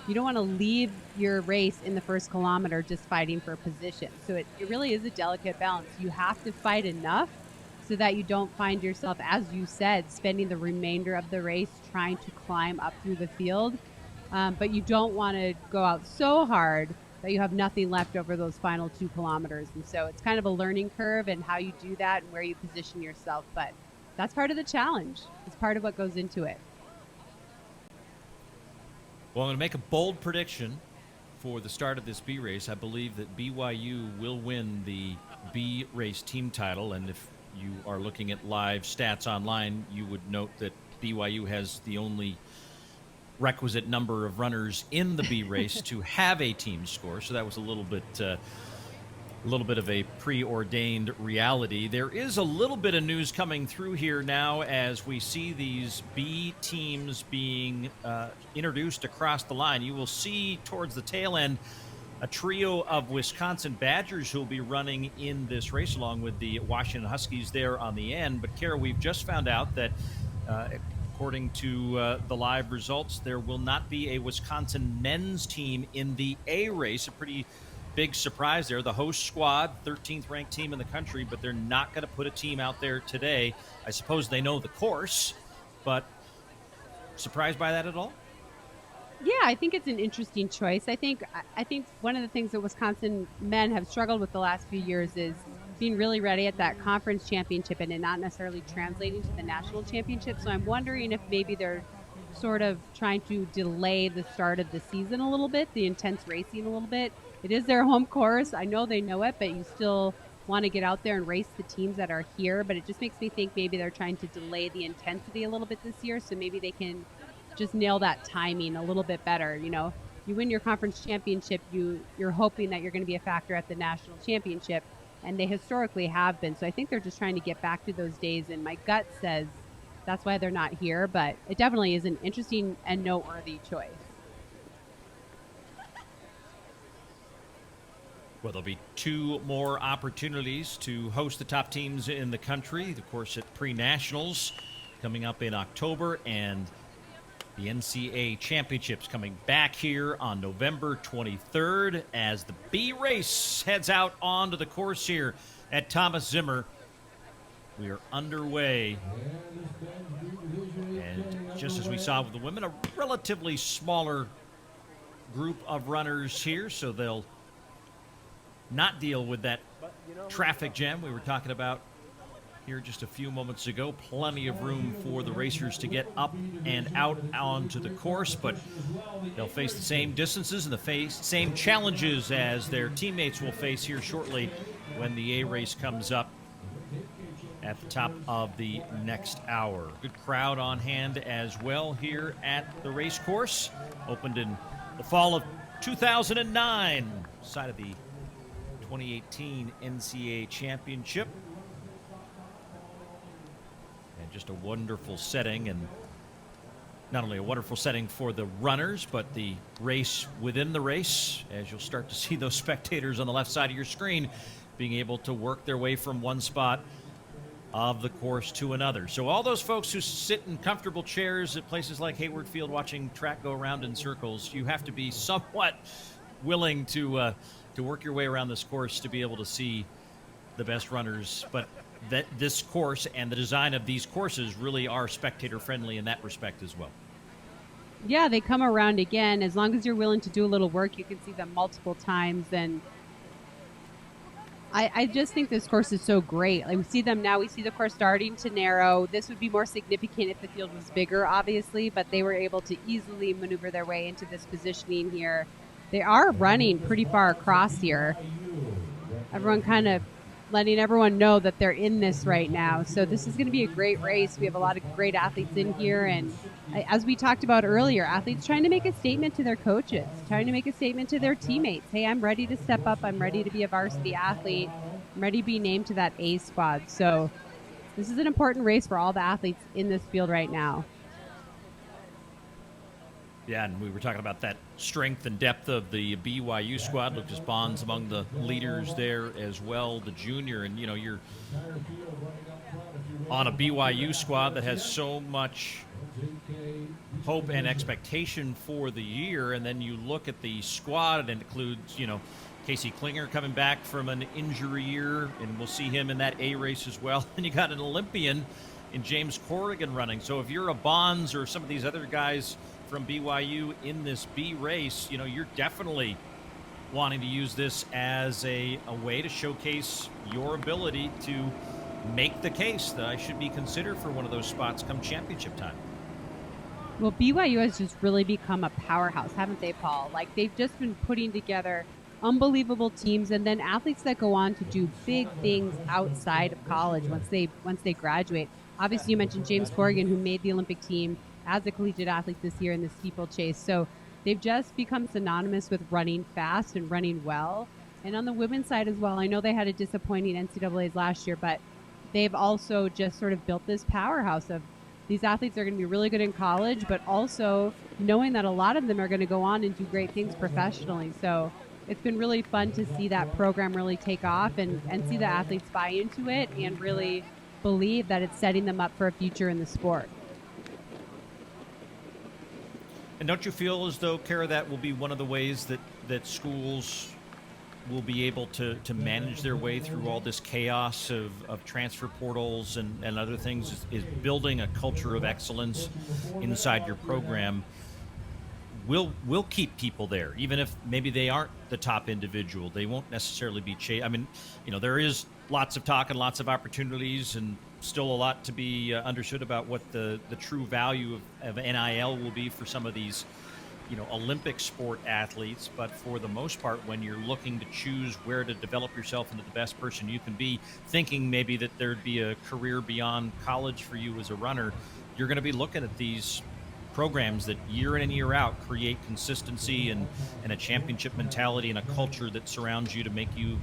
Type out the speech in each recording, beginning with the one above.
You don't want to leave your race in the first kilometer just fighting for position. So it really is a delicate balance. You have to fight enough so that you don't find yourself, as you said, spending the remainder of the race trying to climb up through the field. But you don't want to go out so hard that you have nothing left over those final 2 kilometers. And so it's kind of a learning curve and how you do that and where you position yourself. But that's part of the challenge. It's part of what goes into it. Well, I'm going to make a bold prediction for the start of this B race. I believe that BYU will win the B race team title. And if you are looking at live stats online, you would note that BYU has the only requisite number of runners in the B race to have a team score. So that was a little bit of a preordained reality. There is a little bit of news coming through here now as we see these B teams being introduced across the line. You will see towards the tail end a trio of Wisconsin Badgers who will be running in this race along with the Washington Huskies there on the end. But Kara, we've just found out that according to the live results, there will not be a Wisconsin men's team in the A race. A pretty big surprise there. The host squad, 13th ranked team in the country, but they're not going to put a team out there today. I suppose they know the course, but surprised by that at all? Yeah, I think it's an interesting choice. I think one of the things that Wisconsin men have struggled with the last few years is being really ready at that conference championship and it not necessarily translating to the national championship. So I'm wondering if maybe they're sort of trying to delay the start of the season a little bit, the intense racing a little bit. It is their home course. I know they know it, but you still want to get out there and race the teams that are here. But it just makes me think maybe they're trying to delay the intensity a little bit this year, so maybe they can just nail that timing a little bit better. You know, you win your conference championship, you're hoping that you're going to be a factor at the national championship, and they historically have been. So I think they're just trying to get back to those days, and my gut says that's why they're not here. But it definitely is an interesting and noteworthy choice. Well, there'll be 2 more opportunities to host the top teams in the country. Of course, at pre-nationals coming up in October, and the NCAA Championships coming back here on November 23rd as the B race heads out onto the course here at Thomas Zimmer. We are underway. And just as we saw with the women, a relatively smaller group of runners here, so they'll not deal with that traffic jam we were talking about here just a few moments ago. Plenty of room for the racers to get up and out onto the course, but they'll face the same distances and the same challenges as their teammates will face here shortly when the A race comes up at the top of the next hour. Good crowd on hand as well here at the race course. Opened in the fall of 2009, side of the 2018 NCAA Championship. And just a wonderful setting, and not only a wonderful setting for the runners, but the race within the race, as you'll start to see those spectators on the left side of your screen being able to work their way from one spot of the course to another. So all those folks who sit in comfortable chairs at places like Hayward Field watching track go around in circles, you have to be somewhat willing to work your way around this course to be able to see the best runners. But that this course and the design of these courses really are spectator friendly in that respect as well. Yeah, they come around again. As long as you're willing to do a little work, you can see them multiple times. And I just think this course is so great. Like, we see them now. We see the course starting to narrow. This would be more significant if the field was bigger, obviously, but they were able to easily maneuver their way into this positioning here. They are running pretty far across here. Everyone kind of letting everyone know that they're in this right now. So this is going to be a great race. We have a lot of great athletes in here. And as we talked about earlier, athletes trying to make a statement to their coaches, trying to make a statement to their teammates. Hey, I'm ready to step up. I'm ready to be a varsity athlete. I'm ready to be named to that A squad. So this is an important race for all the athletes in this field right now. Yeah, and we were talking about that strength and depth of the BYU squad. Lucas Bond's among the leaders there as well, the junior. And, you know, you're on a BYU squad that has so much hope and expectation for the year. And then you look at the squad, and it includes, Casey Klinger coming back from an injury year, and we'll see him in that A race as well. And you got an Olympian in James Corrigan running. So if you're a Bonds or some of these other guys from BYU in this B race, you're definitely wanting to use this as a way to showcase your ability to make the case that I should be considered for one of those spots come championship time. Well, BYU has just really become a powerhouse, haven't they, Paul? Like, they've just been putting together unbelievable teams, and then athletes that go on to do big things outside of college once they graduate. Obviously, you mentioned James Corrigan, who made the Olympic team as a collegiate athlete this year in the steeplechase. So they've just become synonymous with running fast and running well. And on the women's side as well, I know they had a disappointing NCAAs last year, but they've also just sort of built this powerhouse of these athletes are going to be really good in college, but also knowing that a lot of them are going to go on and do great things professionally. So it's been really fun to see that program really take off and see the athletes buy into it and really believe that it's setting them up for a future in the sport. And don't you feel as though, Kara, that will be one of the ways that schools will be able to manage their way through all this chaos of transfer portals and other things, is building a culture of excellence inside your program will keep people there, even if maybe they aren't the top individual. They won't necessarily be there is lots of talk and lots of opportunities, and still a lot to be understood about what the true value of NIL will be for some of these Olympic sport athletes. But for the most part, when you're looking to choose where to develop yourself into the best person you can be, thinking maybe that there'd be a career beyond college for you as a runner, you're going to be looking at these programs that year in and year out create consistency and a championship mentality and a culture that surrounds you to make you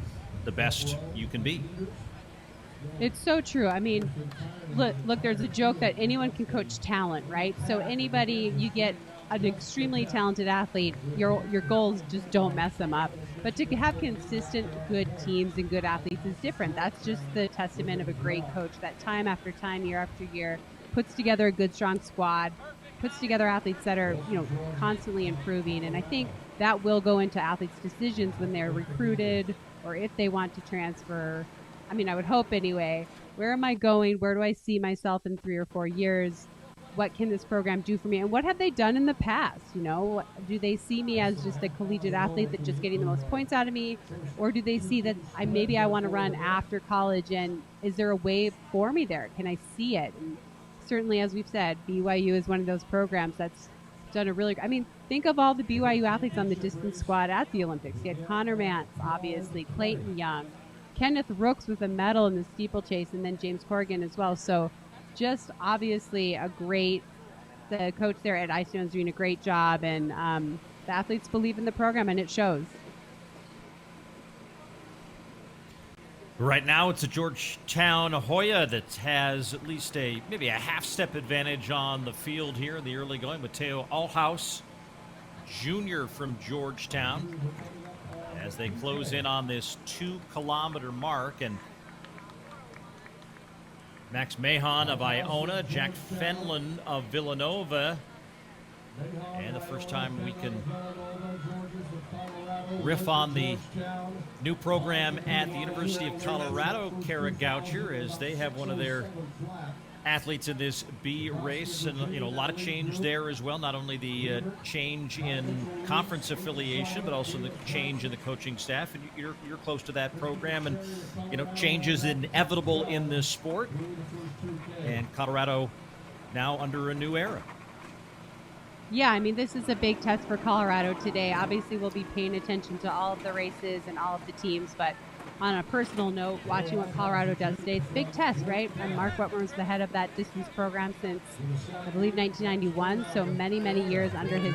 the best you can be. It's so true. I mean, look, there's a joke that anyone can coach talent, right? So anybody, you get an extremely talented athlete, your goals just don't mess them up. But to have consistent good teams and good athletes is different. That's just the testament of a great coach that time after time, year after year, puts together a good, strong squad, puts together athletes that are, constantly improving. And I think that will go into athletes' decisions when they're recruited or if they want to transfer. I mean, I would hope anyway. Where am I going? Where do I see myself in 3 or 4 years? What can this program do for me? And what have they done in the past? Do they see me as just a collegiate athlete that's just getting the most points out of me? Or do they see that maybe I want to run after college, and is there a way for me there? Can I see it? And certainly, as we've said, BYU is one of those programs that's done think of all the BYU athletes on the distance squad at the Olympics. You had Connor Mance, obviously, Clayton Young, Kenneth Rooks with a medal in the steeplechase, and then James Corrigan as well. So just obviously the coach there at ICO is doing a great job, and the athletes believe in the program, and it shows. Right now, it's a Georgetown Hoya that has at least maybe a half-step advantage on the field here in the early going. Mateo Alhaus, junior from Georgetown, as they close in on this 2-kilometer mark. And Max Mahon of Iona, Jack Fenlon of Villanova. And the first time we can riff on the new program at the University of Colorado, Kara Goucher, as they have one of their athletes in this B race, and a lot of change there as well. Not only the change in conference affiliation, but also the change in the coaching staff. And you're close to that program, and change is inevitable in this sport. And Colorado now under a new era. Yeah, I mean, this is a big test for Colorado today. Obviously, we'll be paying attention to all of the races and all of the teams, but on a personal note, watching what Colorado does today, it's a big test, right? And Mark Whitmer was the head of that distance program since, I believe, 1991, so many, many years under his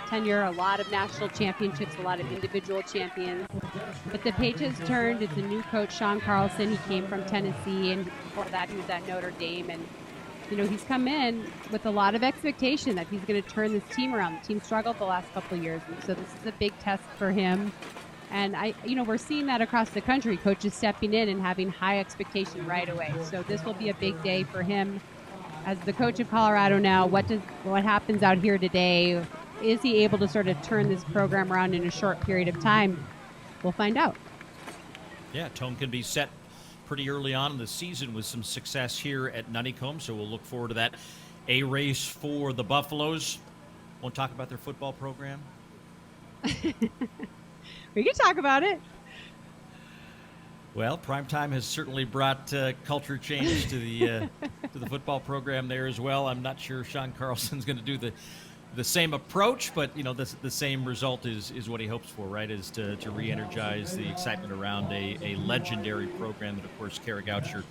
tenure, a lot of national championships, a lot of individual champions. But the page has turned. It's a new coach, Sean Carlson. He came from Tennessee, and before that, he was at Notre Dame, and he's come in with a lot of expectation that he's going to turn this team around. The team struggled the last couple of years, and so this is a big test for him. And we're seeing that across the country, coaches stepping in and having high expectation right away. So this will be a big day for him. as the coach of Colorado now, what happens out here today? Is he able to sort of turn this program around in a short period of time? We'll find out. Yeah, tone can be set pretty early on in the season with some success here at Nuttycombe, so we'll look forward to that. A race for the Buffaloes. Won't talk about their football program. We can talk about it. Well, primetime has certainly brought culture change to the football program there as well. I'm not sure Sean Carlson's going to do the same approach, but the same result is what he hopes for, right? Is to re-energize the excitement around a legendary program that, of course, Kara Goucher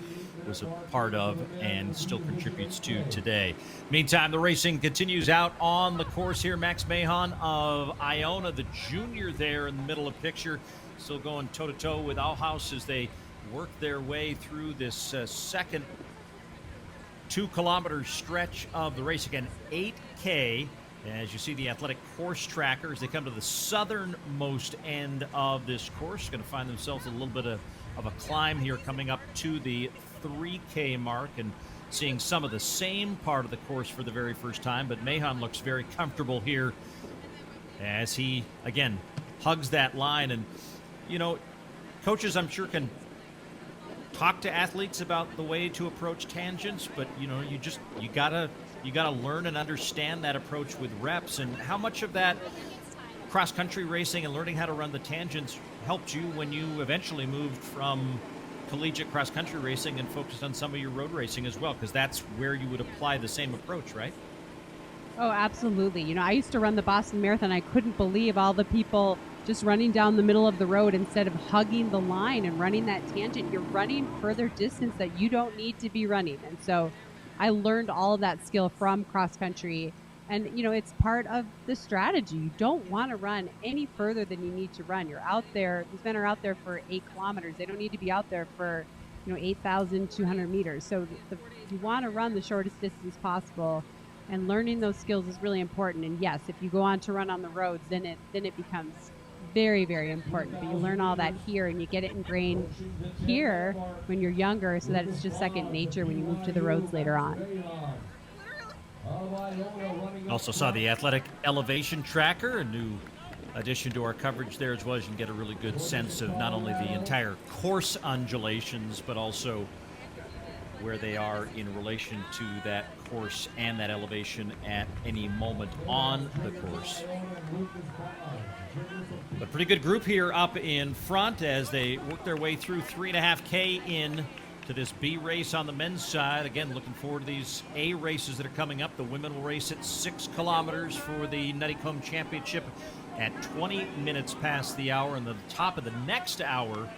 was a part of and still contributes to today. Meantime, the racing continues out on the course here. Max Mahon of Iona, the junior there in the middle of the picture, still going toe-to-toe with Auhaus as they work their way through this second 2-kilometer stretch of the race. Again, 8K. As you see the athletic course trackers, they come to the southernmost end of this course. Going to find themselves a little bit of a climb here coming up to the 3K mark and seeing some of the same part of the course for the very first time. But Mahon looks very comfortable here as he, again, hugs that line. And, coaches, I'm sure, can talk to athletes about the way to approach tangents, but, you gotta learn and understand that approach with reps. And how much of that cross-country racing and learning how to run the tangents helped you when you eventually moved from collegiate cross-country racing and focused on some of your road racing as well? Because that's where you would apply the same approach, right? Oh, absolutely. I used to run the Boston Marathon. I couldn't believe all the people just running down the middle of the road instead of hugging the line and running that tangent. You're running further distance that you don't need to be running. And so I learned all of that skill from cross country. And, it's part of the strategy. You don't want to run any further than you need to run. You're out there. These men are out there for 8 kilometers. They don't need to be out there for, 8,200 meters. So you want to run the shortest distance possible. And learning those skills is really important. And yes, if you go on to run on the roads, then it becomes very, very important. But you learn all that here and you get it ingrained here when you're younger so that it's just second nature when you move to the roads later on. Also saw the athletic elevation tracker, a new addition to our coverage there as well, as you can get a really good sense of not only the entire course undulations, but also where they are in relation to that course and that elevation at any moment on the course. A pretty good group here up in front as they work their way through 3.5K in to this B race on the men's side. Again, looking forward to these A races that are coming up. The women will race at 6 kilometers for the Nuttycombe Championship at 20 minutes past the hour. And the top of the next hour,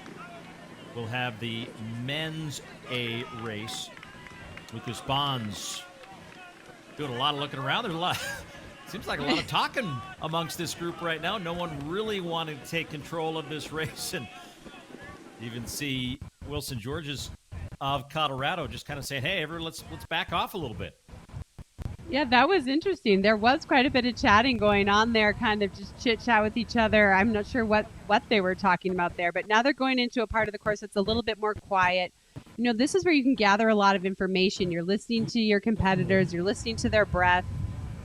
we'll have the men's A race. Lucas Bonds doing a lot of looking around. There's a lot. Seems like a lot of talking amongst this group right now. No one really wanted to take control of this race. And even see Wilson Georges of Colorado just kind of saying, hey, everyone, let's back off a little bit. Yeah, that was interesting. There was quite a bit of chatting going on there, kind of just chit-chat with each other. I'm not sure what they were talking about there, but now they're going into a part of the course that's a little bit more quiet. This is where you can gather a lot of information. You're listening to your competitors. You're listening to their breath.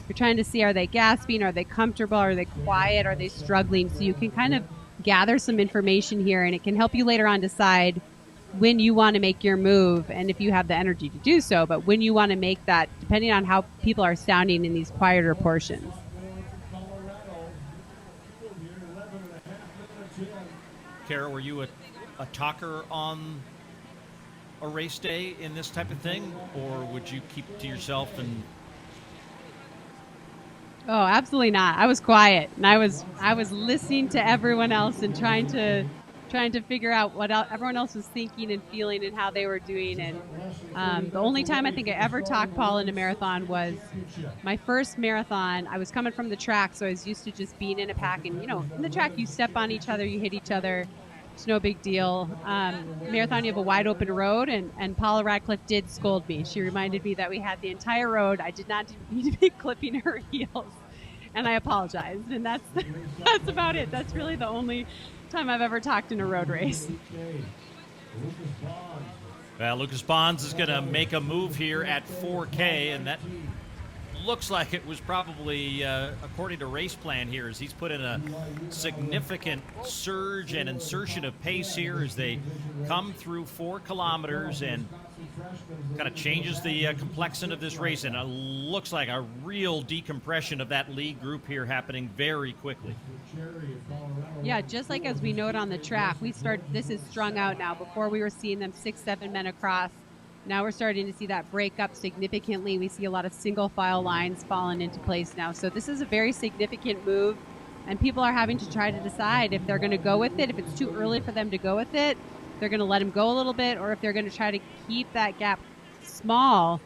You're trying to see, are they gasping? Are they comfortable? Are they quiet? Are they struggling? So you can kind of gather some information here, and it can help you later on decide when you want to make your move and if you have the energy to do so, but when you want to make that, depending on how people are sounding in these quieter portions. Kara, were you a talker on a race day in this type of thing, or would you keep it to yourself? And Oh, absolutely not. I was quiet, and I was listening to everyone else and trying to figure out what everyone else was thinking and feeling and how they were doing. And the only time I think I ever talked Paul in a marathon was my first marathon. I was coming from the track, so I was used to just being in a pack. And, in the track, you step on each other, you hit each other. It's no big deal. Marathon, you have a wide open road, and Paula Radcliffe did scold me. She reminded me that we had the entire road. I did not need to be clipping her heels, and I apologized. And that's about it. That's really the only time I've ever talked in a road race. Well, Lucas Bonds is going to make a move here at 4K, and that looks like it was probably according to race plan here, as he's put in a significant surge and insertion of pace here as they come through 4 kilometers, and kind of changes the complexion of this race, and it looks like a real decompression of that lead group here happening very quickly. Yeah, just like as we note on the track, this is strung out now. Before we were seeing them 6-7 men across. Now we're starting to see that break up significantly. We see a lot of single file lines falling into place now. So this is a very significant move, and people are having to try to decide if they're going to go with it. If it's too early for them to go with it, they're going to let him go a little bit, or if they're going to try to keep that gap small.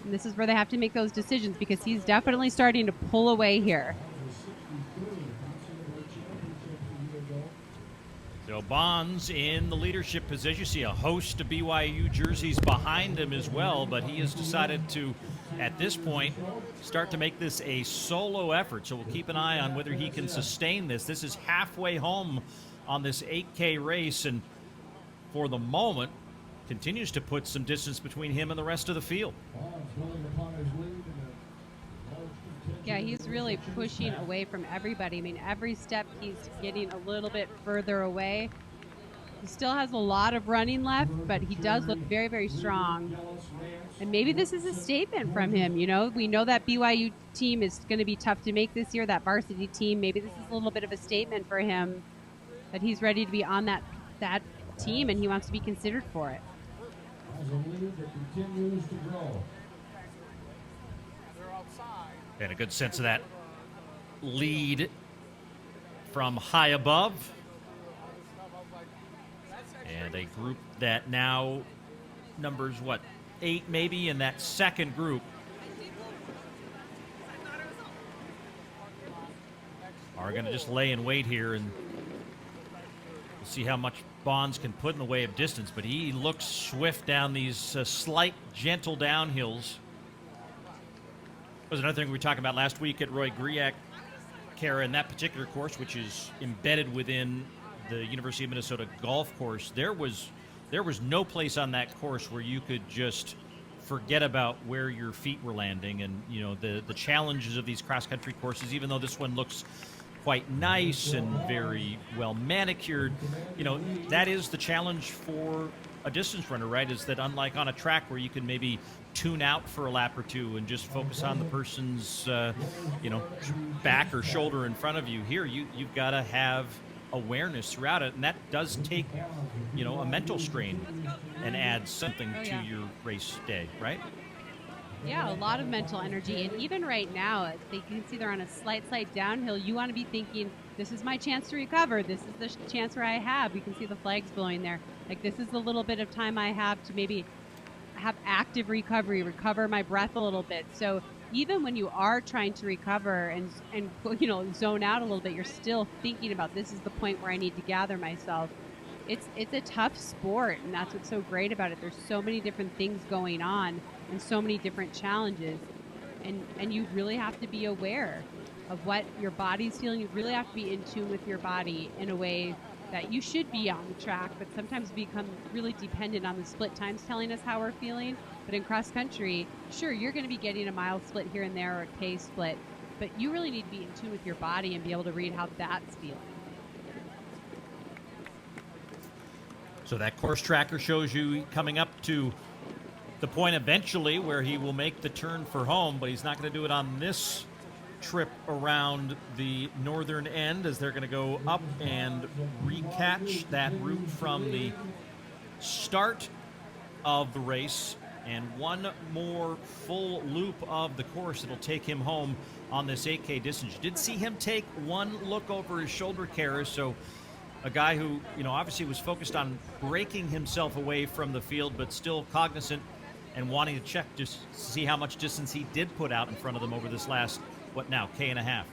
And this is where they have to make those decisions, because he's definitely starting to pull away here. So Bonds in the leadership position. You see a host of BYU jerseys behind him as well, but he has decided to, at this point, start to make this a solo effort. So we'll keep an eye on whether he can sustain this. This is halfway home on this 8K race, and for the moment, continues to put some distance between him and the rest of the field. Yeah, he's really pushing away from everybody. I mean, every step he's getting a little bit further away. He still has a lot of running left, but he does look very, very strong. And maybe this is a statement from him. You know, we know that BYU team is going to be tough to make this year, that varsity team. Maybe this is a little bit of a statement for him that he's ready to be on that team, and he wants to be considered for it. As a lead that continues to grow. And a good sense of that lead from high above. And a group that now numbers, 8 maybe in that second group. Are going to just lay in wait here, and we'll see how much Bonds can put in the way of distance. But he looks swift down these slight, gentle downhills. Was another thing we were talking about last week at Roy Griak, Kara, in that particular course, which is embedded within the University of Minnesota golf course. There was no place on that course where you could just forget about where your feet were landing, and the challenges of these cross-country courses. Even though this one looks quite nice and very well manicured, that is the challenge for a distance runner, right? Is that unlike on a track where you can maybe tune out for a lap or two and just focus on the person's back or shoulder in front of you, here you've got to have awareness throughout it, and that does take a mental strain and adds something to your race day, right? Yeah, a lot of mental energy. And even right now, you can see they're on a slight downhill. You want to be thinking, this is my chance to recover. This is the chance where I have. You can see the flags blowing there. Like, this is the little bit of time I have to maybe have active recover my breath a little bit. So even when you are trying to recover and zone out a little bit, you're still thinking about, this is the point where I need to gather myself. It's a tough sport, and that's what's so great about it. There's so many different things going on and so many different challenges, and you really have to be aware of what your body's feeling. You really have to be in tune with your body in a way that you should be on the track, but sometimes we become really dependent on the split times telling us how we're feeling. But in cross country, sure, you're going to be getting a mile split here and there or a K split, but you really need to be in tune with your body and be able to read how that's feeling. So that course tracker shows you coming up to the point eventually where he will make the turn for home, but he's not going to do it on this trip around the northern end, as they're going to go up and recatch that route from the start of the race, and one more full loop of the course that'll take him home on this 8K distance. You did see him take one look over his shoulder, Kara, so a guy who, obviously was focused on breaking himself away from the field, but still cognizant and wanting to check just to see how much distance he did put out in front of them over this last, K and a half.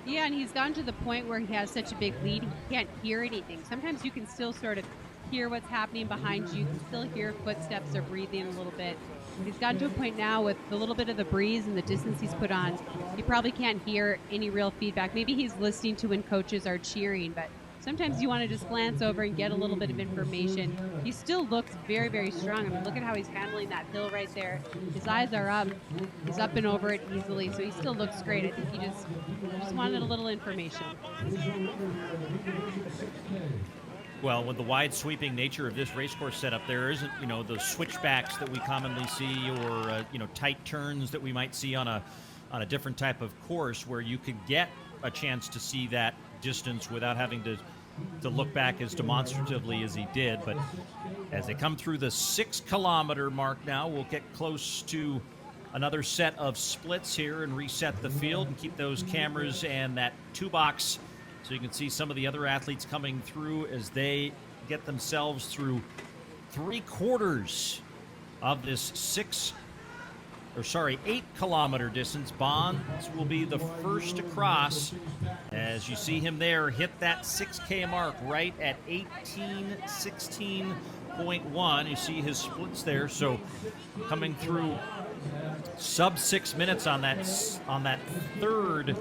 Yeah, and he's gotten to the point where he has such a big lead, he can't hear anything. Sometimes you can still sort of hear what's happening behind you. You can still hear footsteps or breathing a little bit. He's gotten to a point now with the little bit of the breeze and the distance he's put on, he probably can't hear any real feedback. Maybe he's listening to when coaches are cheering, but sometimes you want to just glance over and get a little bit of information. He still looks very, very strong. I mean, look at how he's handling that hill right there. His eyes are up. He's up and over it easily, so he still looks great. I think he just wanted a little information. Well, with the wide sweeping nature of this racecourse setup, there isn't, the switchbacks that we commonly see, or tight turns that we might see on a different type of course, where you could get a chance to see that distance without having to look back as demonstratively as he did. But as they come through the 6 kilometer mark now, we'll get close to another set of splits here and reset the field and keep those cameras and that 2-box so you can see some of the other athletes coming through as they get themselves through 3/4 of this 8 kilometer distance. Bonds will be the first to cross, as you see him there hit that 6K mark right at 18:16.1. You see his splits there, so coming through sub 6 minutes on that third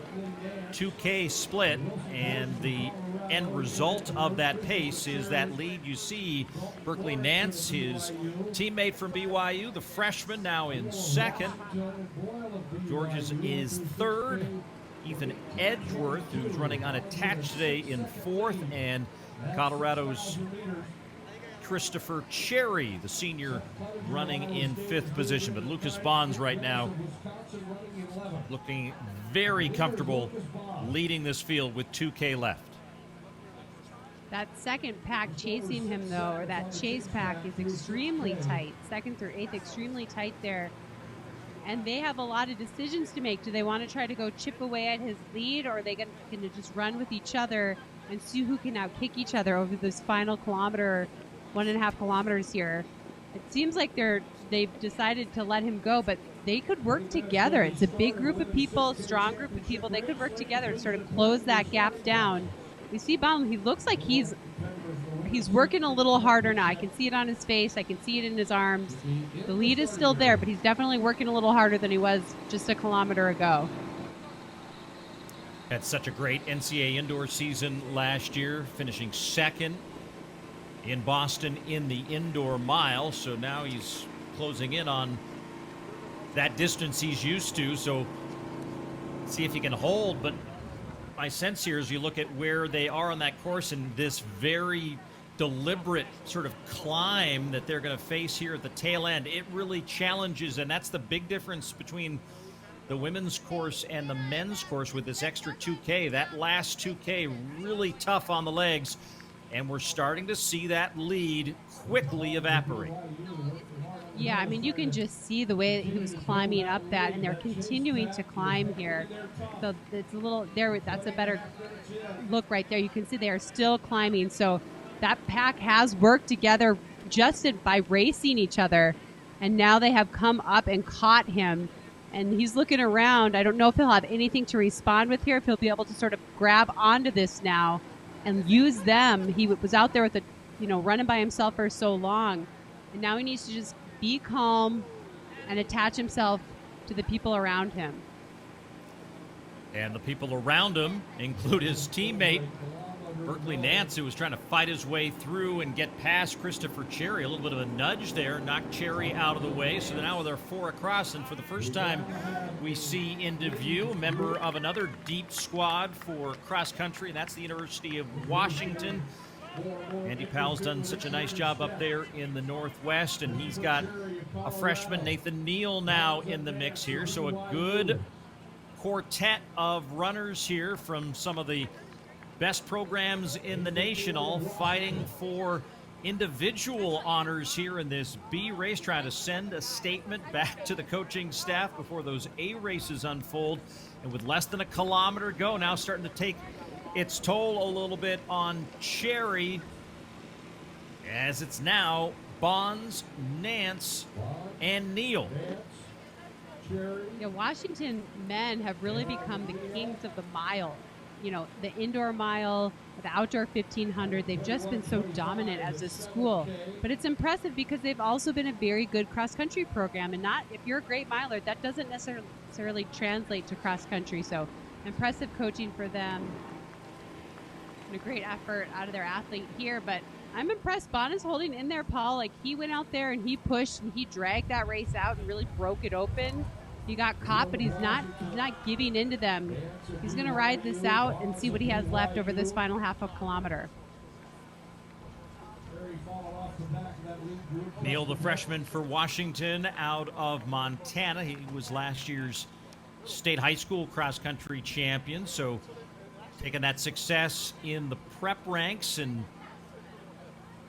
2K split, and the end result of that pace is that lead. You see Berkeley Nance, his teammate from BYU, the freshman, now in second. George's is third. Ethan Edgeworth, who's running unattached today, in fourth, and Colorado's Christopher Cherry, the senior, running in fifth position. But Lucas Bonds right now looking very comfortable leading this field with 2K left. That second pack chasing him, though, or that chase pack, is extremely tight. Second through eighth, extremely tight there. And they have a lot of decisions to make. Do they want to try to go chip away at his lead, or are they going to just run with each other and see who can now kick each other over this final kilometer, 1.5 kilometers here? It seems like they've decided to let him go, but they could work together. It's a big group of people, strong group of people. They could work together to sort of close that gap down. We see Baum, he looks like he's working a little harder now. I can see it on his face. I can see it in his arms. The lead is still there, but he's definitely working a little harder than he was just a kilometer ago. Had such a great NCAA indoor season last year, finishing second in Boston in the indoor mile. So now he's closing in on that distance he's used to. So see if he can hold. But my sense here is you look at where they are on that course and this very deliberate sort of climb that they're going to face here at the tail end. It really challenges, and that's the big difference between the women's course and the men's course with this extra 2K. That last 2K really tough on the legs, and we're starting to see that lead quickly evaporate. Yeah, I mean, you can just see the way that he was climbing up that, and they're continuing to climb here. So it's a little there. That's a better look right there. You can see they are still climbing. So that pack has worked together just by racing each other, and now they have come up and caught him. And he's looking around. I don't know if he'll have anything to respond with here, if he'll be able to sort of grab onto this now and use them. He was out there with running by himself for so long, and now he needs to just be calm and attach himself to the people around him. And the people around him include his teammate, Berkeley Nance, who was trying to fight his way through and get past Christopher Cherry. A little bit of a nudge there, knocked Cherry out of the way. So now with our 4 across, and for the first time we see into view a member of another deep squad for cross country, and that's the University of Washington. Andy Powell's done such a nice job up there in the Northwest, and he's got a freshman, Nathan Neal, now in the mix here. So a good quartet of runners here from some of the best programs in the nation, all fighting for individual honors here in this B race, trying to send a statement back to the coaching staff before those A races unfold. And with less than a kilometer to go, now starting to take its toll a little bit on Cherry, as it's now Bonds, Nance, and Neal. Yeah, Washington men have really become the kings of the mile. The indoor mile, the outdoor 1500, they've just been so dominant as a school. But it's impressive because they've also been a very good cross-country program. And if you're a great miler, that doesn't necessarily translate to cross-country. So impressive coaching for them. And a great effort out of their athlete here, but I'm impressed. Bonna's holding in there, Paul. Like, he went out there and he pushed and he dragged that race out and really broke it open. He got caught, but he's not giving in to them. He's going to ride this out and see what he has left over this final half of kilometer. Neil, the freshman for Washington out of Montana. He was last year's state high school cross-country champion, so taking that success in the prep ranks and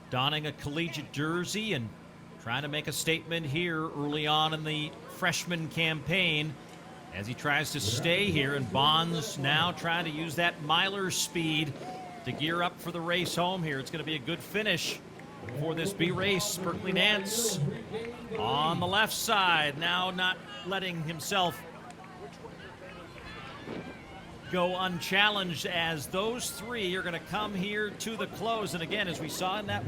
donning a collegiate jersey and trying to make a statement here early on in the freshman campaign as he tries to stay here. And Bonds now trying to use that miler speed to gear up for the race home here. It's going to be a good finish for this B race. Berkeley Nance on the left side, now not letting himself go unchallenged, as those three are going to come here to the close. And again, as we saw in that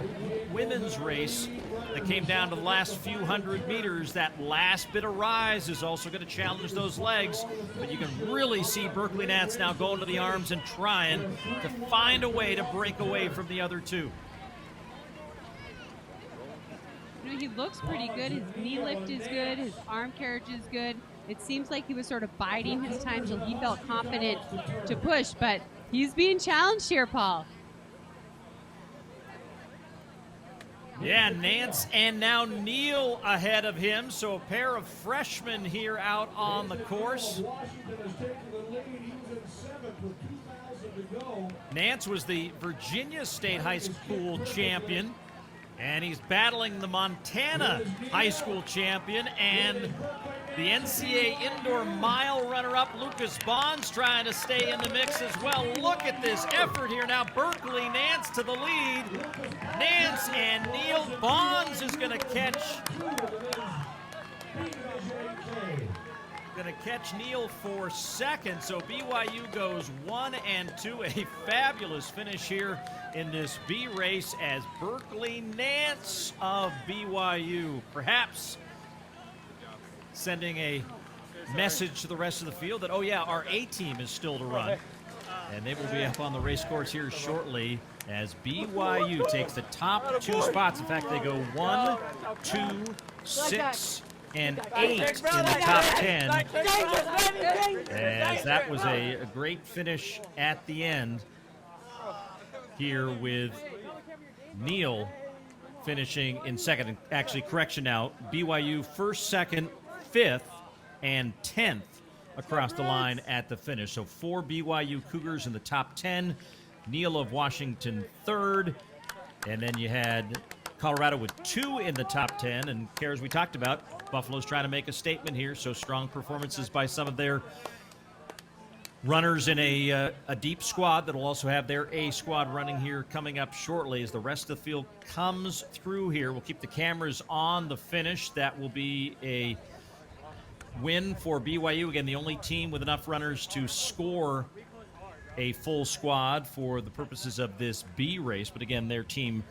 women's race that came down to the last few hundred meters, that last bit of rise is also going to challenge those legs. But you can really see Berkeley Nance now going to the arms and trying to find a way to break away from the other two. You know, he looks pretty good. His knee lift is good. His arm carriage is good. It seems like he was sort of biding his time till he felt confident to push, but he's being challenged here, Paul. Yeah, Nance and now Neil ahead of him, so a pair of freshmen here out on the course. Nance was the Virginia State High School champion, and he's battling the Montana High School champion and the NCAA Indoor Mile runner-up, Lucas Bonds, trying to stay in the mix as well. Look at this effort here now. Berkeley Nance to the lead. Nance and Neil. Bonds is going to catch Neil for second. So BYU goes 1 and 2. A fabulous finish here in this B race as Berkeley Nance of BYU perhaps sending a message to the rest of the field that, oh yeah, our A team is still to run. And they will be up on the race course here shortly as BYU takes the top 2 spots. In fact, they go 1, 2, 6, and 8 in the top 10. As that was a great finish at the end here with Neil finishing in second. Actually, correction now, BYU first, second, 5th, and 10th across the line at the finish. So 4 BYU Cougars in the top 10. Neil of Washington 3rd. And then you had Colorado with 2 in the top 10. And as we talked about, Buffalo's trying to make a statement here. So strong performances by some of their runners in a deep squad that will also have their A squad running here coming up shortly as the rest of the field comes through here. We'll keep the cameras on the finish. That will be a win for BYU. Again, the only team with enough runners to score a full squad for the purposes of this B race. But again, their team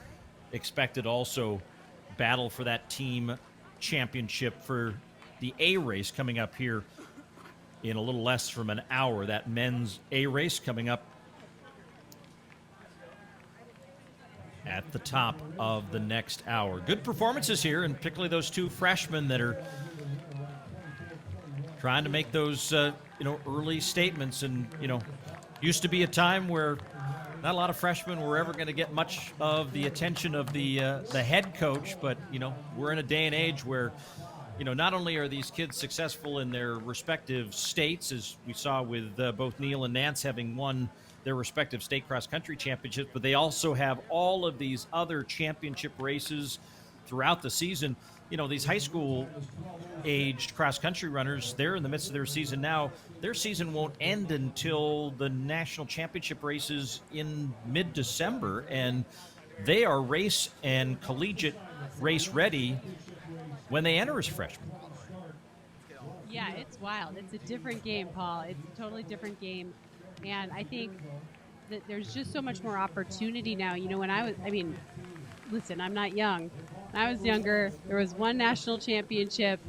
expected also battle for that team championship for the A race coming up here in a little less from an hour. That men's A race coming up at the top of the next hour. Good performances here, and particularly those 2 freshmen that are trying to make those early statements. And used to be a time where not a lot of freshmen were ever going to get much of the attention of the head coach, but we're in a day and age where not only are these kids successful in their respective states, as we saw with both Neil and Nance having won their respective state cross-country championships, but they also have all of these other championship races throughout the season. These high school-aged cross-country runners, they're in the midst of their season now. Their season won't end until the national championship races in mid-December, and they are race and collegiate race ready when they enter as freshmen. Yeah, it's wild. It's a different game, Paul. It's a totally different game. And I think that there's just so much more opportunity now. Listen, I'm not young. When I was younger, there was one national championship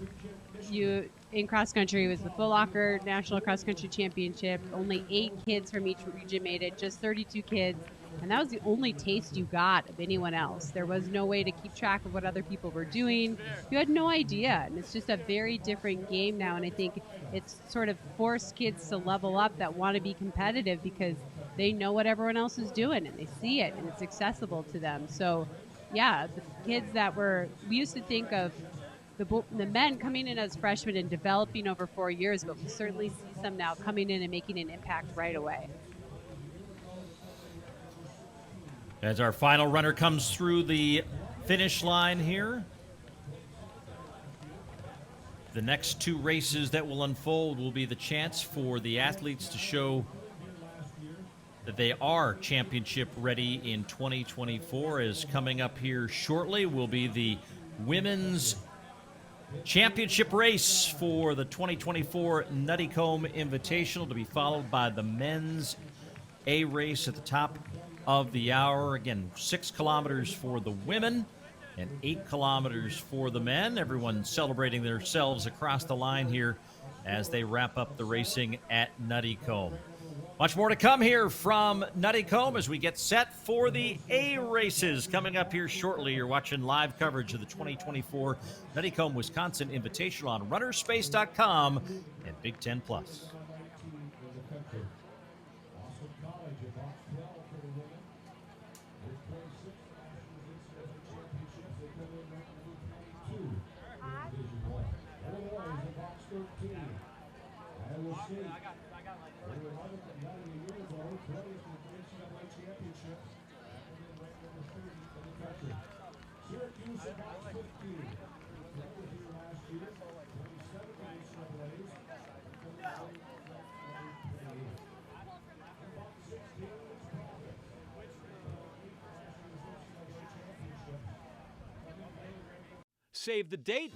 in cross country. It was the Foot Locker National Cross Country Championship. Only 8 kids from each region made it, just 32 kids. And that was the only taste you got of anyone else. There was no way to keep track of what other people were doing. You had no idea. And it's just a very different game now. And I think it's sort of forced kids to level up that want to be competitive because they know what everyone else is doing and they see it and it's accessible to them. So, yeah, the kids that we used to think of the men coming in as freshmen and developing over 4 years, but we certainly see some now coming in and making an impact right away. As our final runner comes through the finish line here, the next two races that will unfold will be the chance for the athletes to show that they are championship ready in 2024. As coming up here shortly will be the women's championship race for the 2024 Nuttycombe Invitational, to be followed by the men's A race at the top of the hour. Again, 6 kilometers for the women and 8 kilometers for the men. Everyone celebrating themselves across the line here as they wrap up the racing at Nuttycombe. Much more to come here from Nuttycombe as we get set for the A races coming up here shortly. You're watching live coverage of the 2024 Nuttycombe, Wisconsin Invitational on runnerspace.com and Big Ten Plus. Save the date.